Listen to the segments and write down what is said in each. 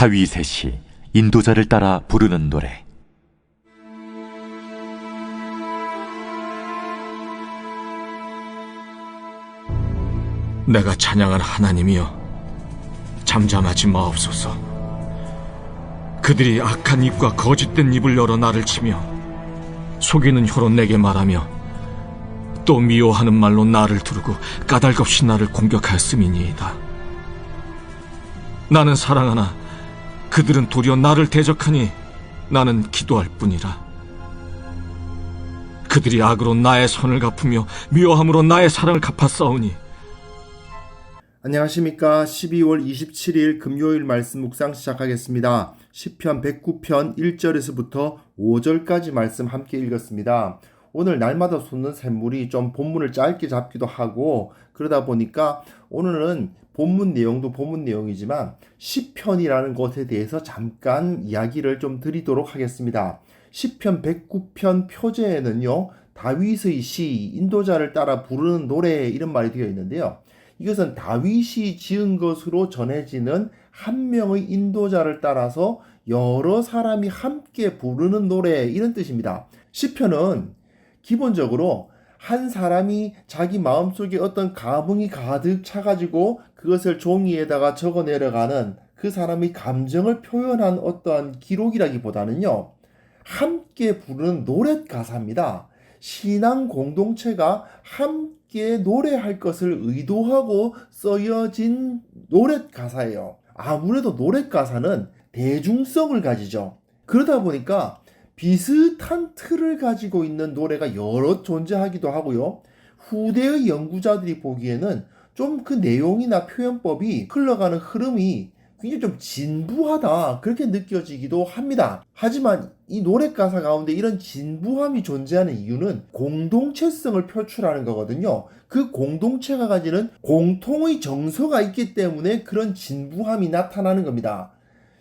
다윗의 인도자를 따라 부르는 노래. 내가 찬양할 하나님이여, 잠잠하지 마옵소서. 그들이 악한 입과 거짓된 입을 열어 나를 치며 속이는 혀로 내게 말하며 또 미워하는 말로 나를 두르고 까닭없이 나를 공격하였음이니이다. 나는 사랑하나 그들은 도리어 나를 대적하니 나는 기도할 뿐이라. 그들이 악으로 나의 선을 갚으며 미워함으로 나의 사랑을 갚았사오니. 안녕하십니까. 12월 27일 금요일 말씀 묵상 시작하겠습니다. 시편 109편 1절에서부터 5절까지 말씀 함께 읽었습니다. 오늘 날마다 솟는 샘물이 좀 본문을 짧게 잡기도 하고 그러다 보니까 오늘은 본문 내용도 본문 내용이지만 시편이라는 것에 대해서 잠깐 이야기를 좀 드리도록 하겠습니다. 시편 109편 표제에는요, 다윗의 시, 인도자를 따라 부르는 노래 이런 말이 되어 있는데요. 이것은 다윗이 지은 것으로 전해지는 한 명의 인도자를 따라서 여러 사람이 함께 부르는 노래 이런 뜻입니다. 시편은 기본적으로 한 사람이 자기 마음속에 어떤 감흥이 가득 차가지고 그것을 종이에다가 적어 내려가는 그 사람의 감정을 표현한 어떠한 기록이라기보다는요, 함께 부르는 노랫 가사입니다. 신앙 공동체가 함께 노래할 것을 의도하고 쓰여진 노랫 가사예요. 아무래도 노랫 가사는 대중성을 가지죠. 그러다 보니까 비슷한 틀을 가지고 있는 노래가 여러 존재하기도 하고요. 후대의 연구자들이 보기에는 좀 그 내용이나 표현법이 흘러가는 흐름이 굉장히 좀 진부하다 그렇게 느껴지기도 합니다. 하지만 이 노래 가사 가운데 이런 진부함이 존재하는 이유는 공동체성을 표출하는 거거든요. 그 공동체가 가지는 공통의 정서가 있기 때문에 그런 진부함이 나타나는 겁니다.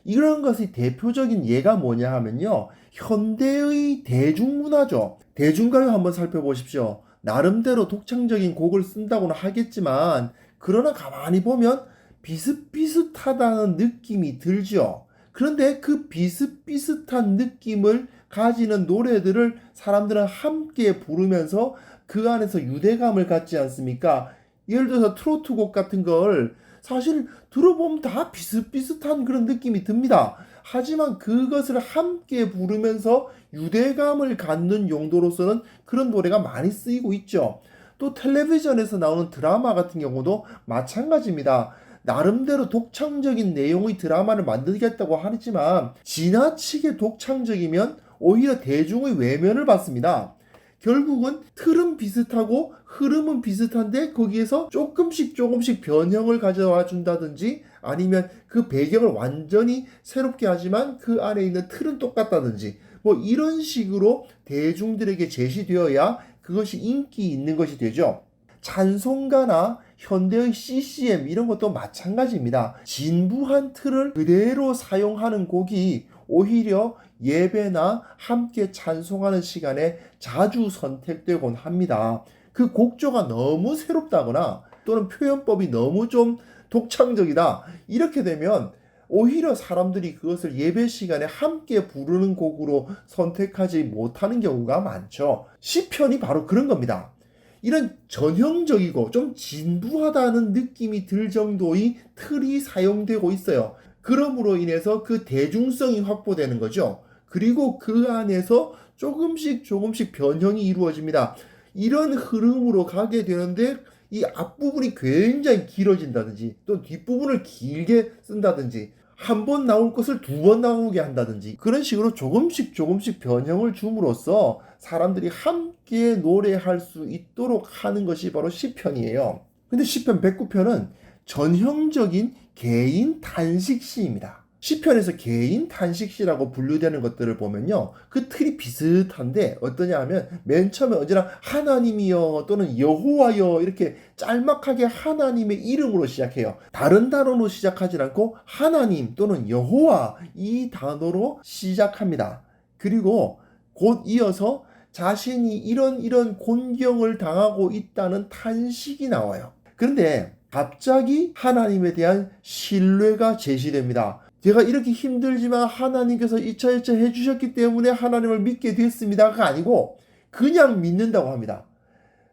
이런 것의 대표적인 예가 뭐냐 하면요, 현대의 대중문화죠. 대중가요 한번 살펴보십시오. 나름대로 독창적인 곡을 쓴다고는 하겠지만 그러나 가만히 보면 비슷비슷하다는 느낌이 들죠. 그런데 그 비슷비슷한 느낌을 가지는 노래들을 사람들은 함께 부르면서 그 안에서 유대감을 갖지 않습니까? 예를 들어서 트로트 곡 같은 걸 사실 들어보면 다 비슷비슷한 그런 느낌이 듭니다. 하지만 그것을 함께 부르면서 유대감을 갖는 용도로서는 그런 노래가 많이 쓰이고 있죠. 또 텔레비전에서 나오는 드라마 같은 경우도 마찬가지입니다. 나름대로 독창적인 내용의 드라마를 만들겠다고 하지만 지나치게 독창적이면 오히려 대중의 외면을 받습니다. 결국은 틀은 비슷하고 흐름은 비슷한데 거기에서 조금씩 변형을 가져와 준다든지 아니면 그 배경을 완전히 새롭게 하지만 그 안에 있는 틀은 똑같다든지 뭐 이런 식으로 대중들에게 제시되어야 그것이 인기 있는 것이 되죠. 찬송가나 현대의 CCM 이런 것도 마찬가지입니다. 진부한 틀을 그대로 사용하는 곡이 오히려 예배나 함께 찬송하는 시간에 자주 선택되곤 합니다. 그 곡조가 너무 새롭다거나 또는 표현법이 너무 좀 독창적이다 이렇게 되면 오히려 사람들이 그것을 예배 시간에 함께 부르는 곡으로 선택하지 못하는 경우가 많죠. 시편이 바로 그런 겁니다. 이런 전형적이고 좀 진부하다는 느낌이 들 정도의 틀이 사용되고 있어요. 그러므로 인해서 그 대중성이 확보되는 거죠. 그리고 그 안에서 조금씩 변형이 이루어집니다. 이런 흐름으로 가게 되는데 이 앞부분이 굉장히 길어진다든지 또 뒷부분을 길게 쓴다든지 한 번 나올 것을 두 번 나오게 한다든지 그런 식으로 조금씩 변형을 줌으로써 사람들이 함께 노래할 수 있도록 하는 것이 바로 시편이에요. 근데 시편 109편은 전형적인 개인 탄식시입니다. 시편에서 개인 탄식시라고 분류되는 것들을 보면요, 그 틀이 비슷한데 어떠냐 하면 맨 처음에 언제나 하나님이여 또는 여호와여 이렇게 짤막하게 하나님의 이름으로 시작해요. 다른 단어로 시작하지 않고 하나님 또는 여호와 이 단어로 시작합니다. 그리고 곧 이어서 자신이 이런 곤경을 당하고 있다는 탄식이 나와요. 그런데 갑자기 하나님에 대한 신뢰가 제시됩니다. 제가 이렇게 힘들지만 하나님께서 이차이차 해주셨기 때문에 하나님을 믿게 됐습니다가 아니고 그냥 믿는다고 합니다.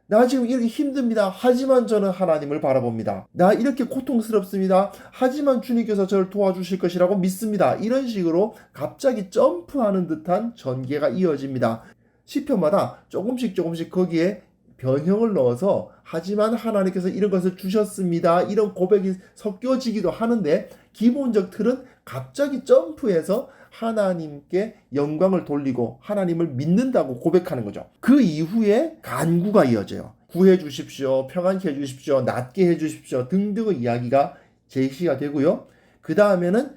나 지금 이렇게 힘듭니다. 하지만 저는 하나님을 바라봅니다. 나 이렇게 고통스럽습니다. 하지만 주님께서 저를 도와주실 것이라고 믿습니다. 이런 식으로 갑자기 점프하는 듯한 전개가 이어집니다. 시편마다 조금씩 거기에 변형을 넣어서 하지만 하나님께서 이런 것을 주셨습니다. 이런 고백이 섞여지기도 하는데 기본적 틀은 갑자기 점프해서 하나님께 영광을 돌리고 하나님을 믿는다고 고백하는 거죠. 그 이후에 간구가 이어져요. 구해 주십시오. 평안케 해 주십시오. 낫게 해 주십시오. 등등의 이야기가 제시가 되고요. 그 다음에는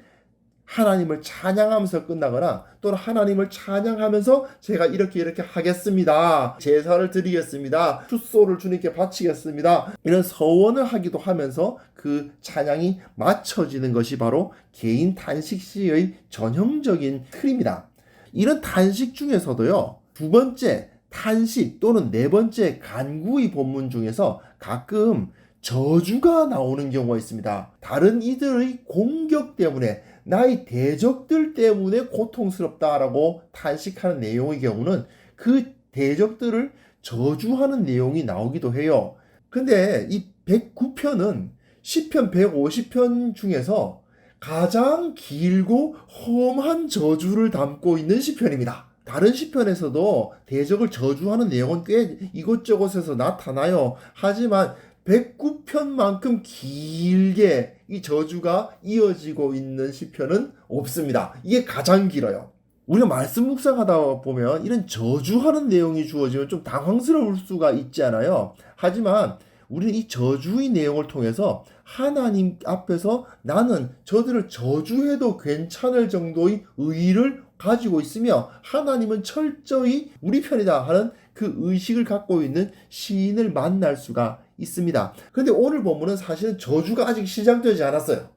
하나님을 찬양하면서 끝나거나 또는 하나님을 찬양하면서 제가 이렇게 하겠습니다. 제사를 드리겠습니다. 숫소를 주님께 바치겠습니다. 이런 서원을 하기도 하면서 그 찬양이 맞춰지는 것이 바로 개인 단식시의 전형적인 틀입니다. 이런 단식 중에서도요. 두 번째 탄식 또는 네 번째 간구의 본문 중에서 가끔 저주가 나오는 경우가 있습니다. 다른 이들의 공격 때문에 나의 대적들 때문에 고통스럽다라고 탄식하는 내용의 경우는 그 대적들을 저주하는 내용이 나오기도 해요. 근데 이 109편은 시편 150편 중에서 가장 길고 험한 저주를 담고 있는 시편입니다. 다른 시편에서도 대적을 저주하는 내용은 꽤 이곳저곳에서 나타나요. 하지만 109편만큼 길게 이 저주가 이어지고 있는 시편은 없습니다. 이게 가장 길어요. 우리가 말씀 묵상하다 보면 이런 저주하는 내용이 주어지면 좀 당황스러울 수가 있잖아요. 하지만 우리는 이 저주의 내용을 통해서 하나님 앞에서 나는 저들을 저주해도 괜찮을 정도의 의의를 가지고 있으며 하나님은 철저히 우리 편이다 하는 그 의식을 갖고 있는 시인을 만날 수가 있습니다. 그런데 오늘 본문은 사실은 저주가 아직 시작되지 않았어요.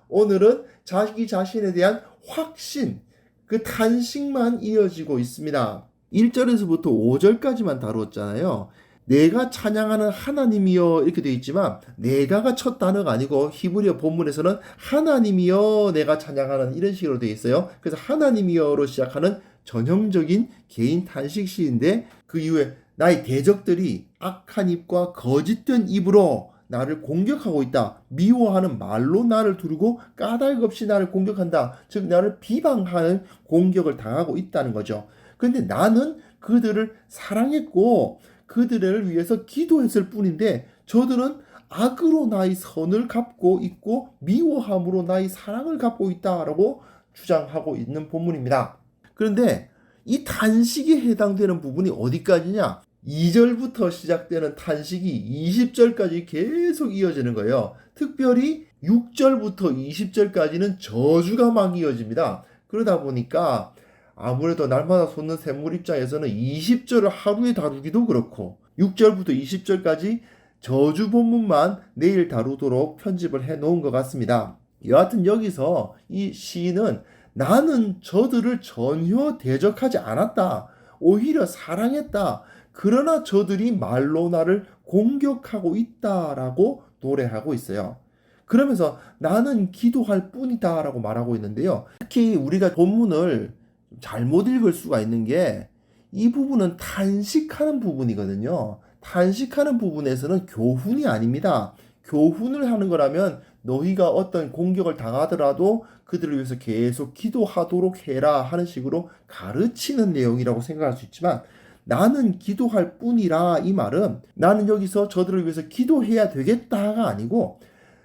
오늘은 자기 자신에 대한 확신, 그 탄식만 이어지고 있습니다. 1절에서부터 5절까지만 다루었잖아요. 내가 찬양하는 하나님이여 이렇게 되어 있지만 내가가 첫 단어가 아니고 히브리어 본문에서는 하나님이여 내가 찬양하는 이런 식으로 되어 있어요. 그래서 하나님이여로 시작하는 전형적인 개인 탄식 시인데 그 이후에 나의 대적들이 악한 입과 거짓된 입으로 나를 공격하고 있다. 미워하는 말로 나를 두르고 까닭 없이 나를 공격한다. 즉 나를 비방하는 공격을 당하고 있다는 거죠. 그런데 나는 그들을 사랑했고 그들을 위해서 기도했을 뿐인데 저들은 악으로 나의 선을 갚고 있고 미워함으로 나의 사랑을 갚고 있다라고 주장하고 있는 본문입니다. 그런데 이 탄식에 해당되는 부분이 어디까지냐? 2절부터 시작되는 탄식이 20절까지 계속 이어지는 거예요. 특별히 6절부터 20절까지는 저주가 막 이어집니다. 그러다 보니까 아무래도 날마다 솟는 샘물 입장에서는 20절을 하루에 다루기도 그렇고 6절부터 20절까지 저주 본문만 내일 다루도록 편집을 해놓은 것 같습니다. 여하튼 여기서 이 시인은 나는 저들을 전혀 대적하지 않았다. 오히려 사랑했다. 그러나 저들이 말로 나를 공격하고 있다라고 노래하고 있어요. 그러면서 나는 기도할 뿐이다 라고 말하고 있는데요. 특히 우리가 본문을 잘못 읽을 수가 있는 게 이 부분은 탄식하는 부분이거든요. 탄식하는 부분에서는 교훈이 아닙니다. 교훈을 하는 거라면 너희가 어떤 공격을 당하더라도 그들을 위해서 계속 기도하도록 해라 하는 식으로 가르치는 내용이라고 생각할 수 있지만 나는 기도할 뿐이라 이 말은 나는 여기서 저들을 위해서 기도해야 되겠다가 아니고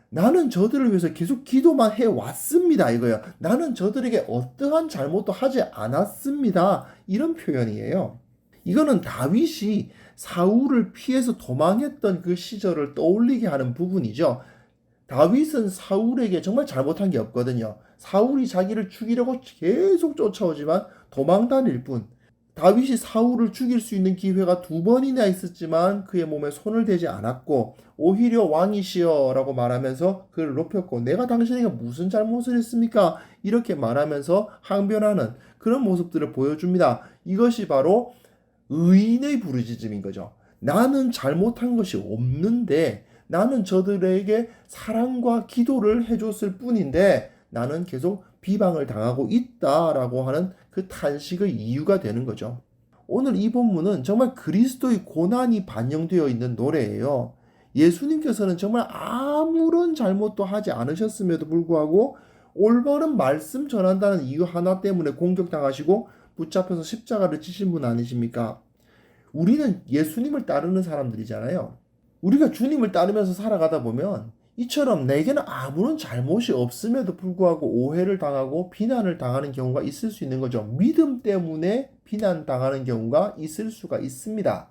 나는 저들을 위해서 계속 기도만 해왔습니다 이거예요. 나는 저들에게 어떠한 잘못도 하지 않았습니다. 이런 표현이에요. 이거는 다윗이 사울을 피해서 도망했던 그 시절을 떠올리게 하는 부분이죠. 다윗은 사울에게 정말 잘못한 게 없거든요. 사울이 자기를 죽이려고 계속 쫓아오지만 도망 다닐 뿐. 다윗이 사울을 죽일 수 있는 기회가 2번이나 있었지만 그의 몸에 손을 대지 않았고 오히려 왕이시여 라고 말하면서 그를 높였고 내가 당신에게 무슨 잘못을 했습니까? 이렇게 말하면서 항변하는 그런 모습들을 보여줍니다. 이것이 바로 의인의 부르짖음인 거죠. 나는 잘못한 것이 없는데 나는 저들에게 사랑과 기도를 해줬을 뿐인데 나는 계속 비방을 당하고 있다라고 하는 그 탄식의 이유가 되는 거죠. 오늘 이 본문은 정말 그리스도의 고난이 반영되어 있는 노래예요. 예수님께서는 정말 아무런 잘못도 하지 않으셨음에도 불구하고 올바른 말씀 전한다는 이유 하나 때문에 공격당하시고 붙잡혀서 십자가를 지신 분 아니십니까? 우리는 예수님을 따르는 사람들이잖아요. 우리가 주님을 따르면서 살아가다 보면 이처럼 내게는 아무런 잘못이 없음에도 불구하고 오해를 당하고 비난을 당하는 경우가 있을 수 있는 거죠. 믿음 때문에 비난당하는 경우가 있을 수가 있습니다.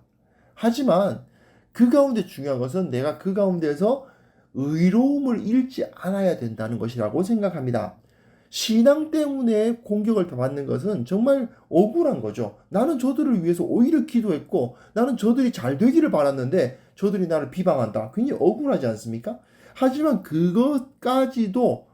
하지만 그 가운데 중요한 것은 내가 그 가운데서 의로움을 잃지 않아야 된다는 것이라고 생각합니다. 신앙 때문에 공격을 받는 것은 정말 억울한 거죠. 나는 저들을 위해서 오히려 기도했고 나는 저들이 잘 되기를 바랐는데 저들이 나를 비방한다. 굉장히 억울하지 않습니까? 하지만 그것까지도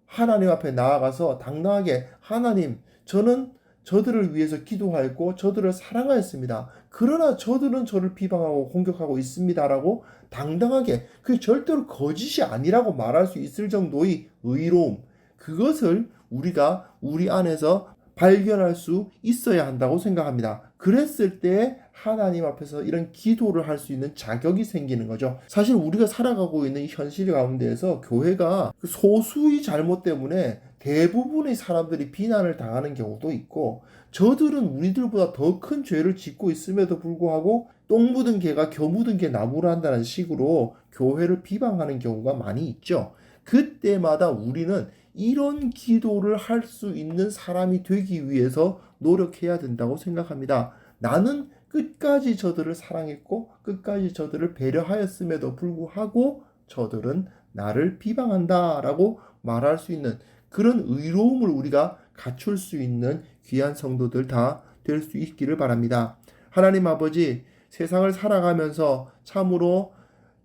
하나님 앞에 나아가서 당당하게 하나님, 저는 저들을 위해서 기도하였고 저들을 사랑하였습니다. 그러나 저들은 저를 비방하고 공격하고 있습니다라고 당당하게, 그게 절대로 거짓이 아니라고 말할 수 있을 정도의 의로움, 그것을 우리가 우리 안에서 발견할 수 있어야 한다고 생각합니다. 그랬을 때 하나님 앞에서 이런 기도를 할 수 있는 자격이 생기는 거죠. 사실 우리가 살아가고 있는 현실 가운데에서 교회가 소수의 잘못 때문에 대부분의 사람들이 비난을 당하는 경우도 있고, 저들은 우리들보다 더 큰 죄를 짓고 있음에도 불구하고 똥 묻은 개가 겨 묻은 개 나무를 한다는 식으로 교회를 비방하는 경우가 많이 있죠. 그때마다 우리는 이런 기도를 할 수 있는 사람이 되기 위해서 노력해야 된다고 생각합니다. 나는 끝까지 저들을 사랑했고 끝까지 저들을 배려하였음에도 불구하고 저들은 나를 비방한다라고 말할 수 있는 그런 의로움을 우리가 갖출 수 있는 귀한 성도들 다 될 수 있기를 바랍니다. 하나님 아버지, 세상을 살아가면서 참으로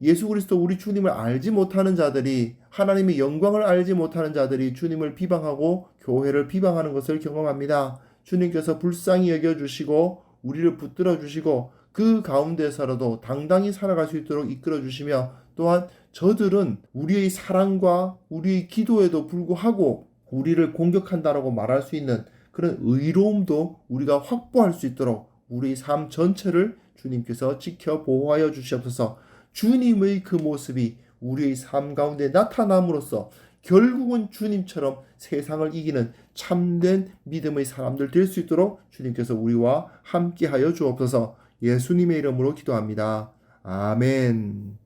예수 그리스도 우리 주님을 알지 못하는 자들이, 하나님의 영광을 알지 못하는 자들이 주님을 비방하고 교회를 비방하는 것을 경험합니다. 주님께서 불쌍히 여겨주시고 우리를 붙들어 주시고 그 가운데서라도 당당히 살아갈 수 있도록 이끌어 주시며, 또한 저들은 우리의 사랑과 우리의 기도에도 불구하고 우리를 공격한다라고 말할 수 있는 그런 의로움도 우리가 확보할 수 있도록 우리 삶 전체를 주님께서 지켜 보호하여 주시옵소서. 주님의 그 모습이 우리의 삶 가운데 나타남으로써 결국은 주님처럼 세상을 이기는 참된 믿음의 사람들 될 수 있도록 주님께서 우리와 함께하여 주옵소서. 예수님의 이름으로 기도합니다. 아멘.